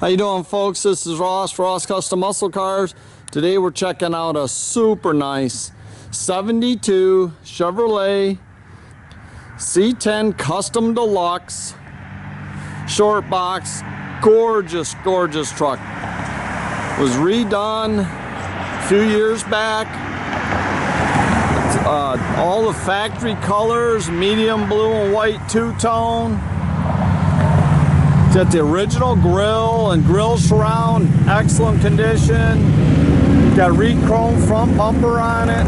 How you doing, folks? This is Ross Custom Muscle Cars. Today we're checking out a super nice 72 Chevrolet C10 Custom Deluxe Shortbox. Gorgeous, gorgeous truck. Was redone a few years back. All the factory colors, medium blue and white two-tone. It's got the original grill and grill surround, excellent condition. Got re-chrome front bumper on it.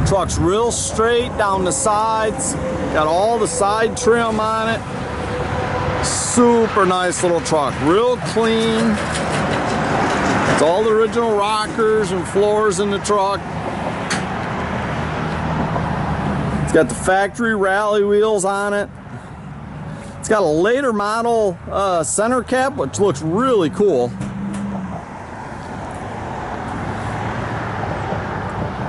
Truck's real straight down the sides. Got all the side trim on it. Super nice little truck, real clean. It's all the original rockers and floors in the truck. It's got the factory rally wheels on it. It's got a later model center cap, which looks really cool.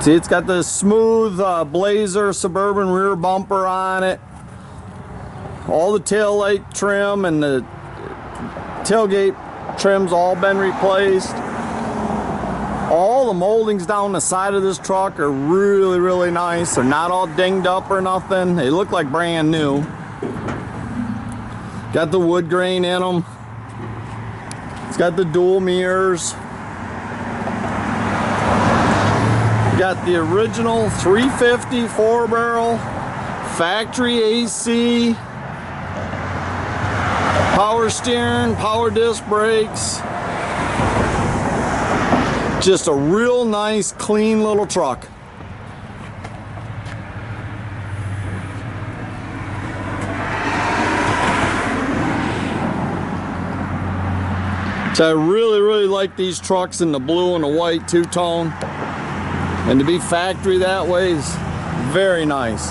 See, it's got the smooth Blazer Suburban rear bumper on it. All the taillight trim and the tailgate trim's all been replaced. All the moldings down the side of this truck are really, really nice. They're not all dinged up or nothing. They look like brand new. Got the wood grain in them. It's got the dual mirrors. Got the original 350 4-barrel factory AC, power steering, power disc brakes. Just a real nice, clean little truck. So I really, really like these trucks in the blue and the white two-tone. And to be factory that way is very nice.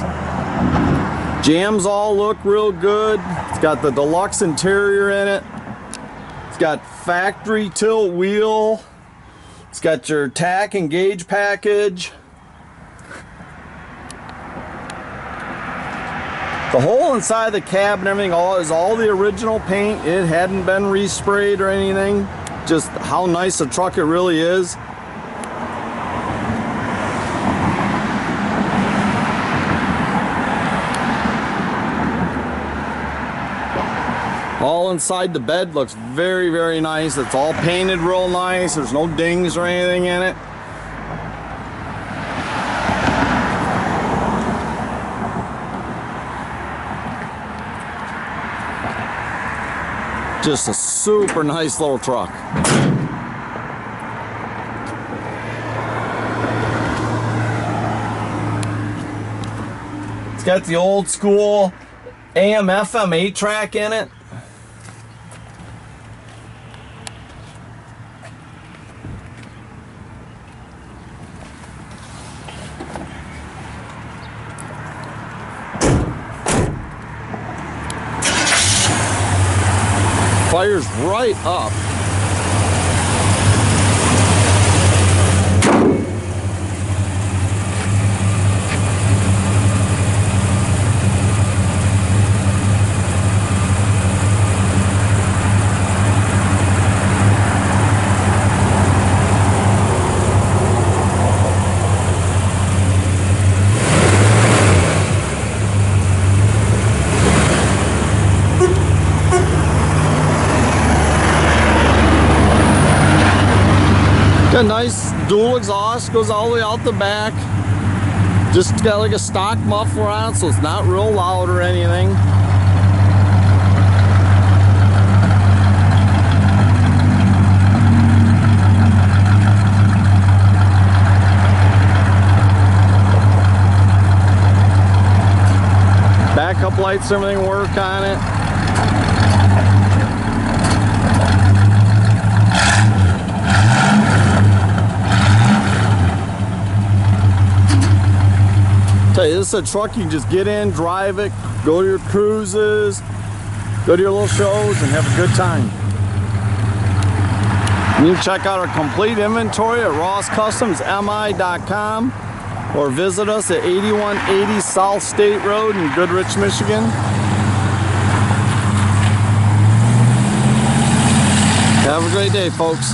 Jams all look real good. It's got the deluxe interior in it. It's got factory tilt wheel. It's got your tach and gauge package. The whole inside of the cab and everything is all the original paint. It hadn't been resprayed or anything. Just how nice a truck it really is. All inside the bed looks very, very nice. It's all painted real nice. There's no dings or anything in it. Just a super nice little truck. It's got the old school AM FM 8-track in it. Fires right up. Got a nice dual exhaust, goes all the way out the back. Just got like a stock muffler on it, so it's not real loud or anything. Backup lights, everything work on it. Tell you, this is a truck you can just get in, drive it, go to your cruises, go to your little shows, and have a good time. You can check out our complete inventory at rosscustomsmi.com or visit us at 8180 South State Road in Goodrich, Michigan. Have a great day, folks.